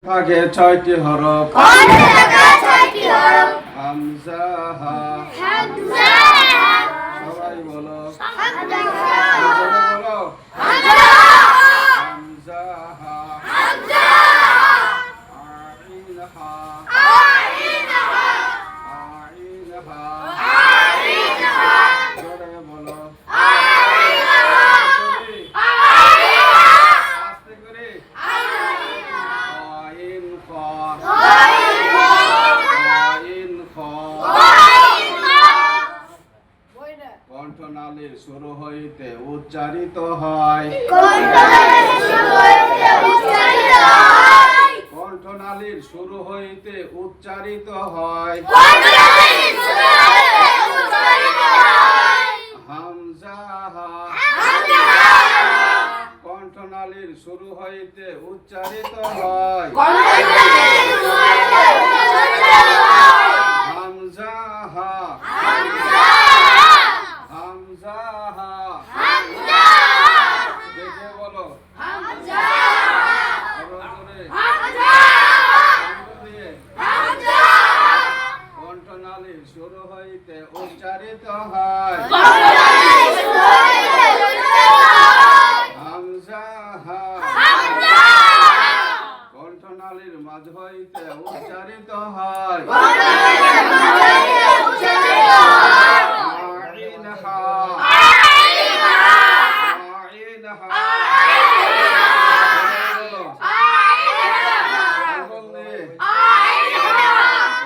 থাকে 6টি হরফ কণ্ঠে থাকা 6টি হরফ হামজা হা হামজা সবাই বলো হামজা বলো হামজা হামজা হা হামজা আইন হা আইন হা আইন হা আইন হা জোরে বলো আইন হা আস্তে করে আইন হা আইন খ আইন হা আইন খ আইন হা কণ্ঠনালীর শুরু হইতে উচ্চারিত হয় কণ্ঠনালীর শুরু হইতে উচ্চারিত হয় হামজা হা কণ্ঠনালীর শুরু হইতে উচ্চারিত হয় হামজা হা হামজা হা দেখে বলো আরো জোরে আঙ্গুল দিয়ে কণ্ঠনালীর শুরু হইতে উচ্চারিত হয় হামজা হা কণ্ঠনালীর মাঝ হইতে উচ্চারিত হয় আইন হা আইন হা বলো আঙ্গুল দিয়ে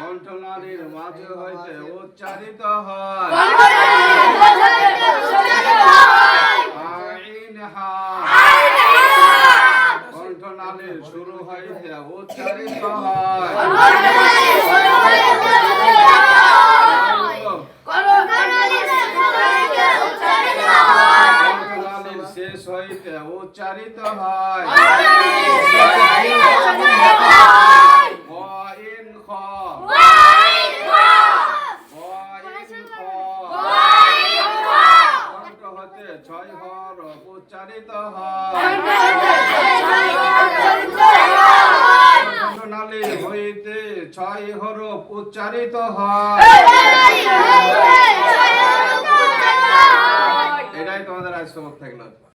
কণ্ঠনালীর মাঝ হইতে উচ্চারিত হয় আইন হা কণ্ঠনালীর শুরু হইতে উচ্চারিত হয় কণ্ঠনালীর শেষ হইতে উচ্চারিত হয় আইন খ আইন খ কণ্ঠ হতে 6 হরফ উচ্চারিত হয় কণ্ঠনালী হইতে 6 হরফ উচ্চারিত হয় এটাই তোমাদের আজ সবক থাকলো।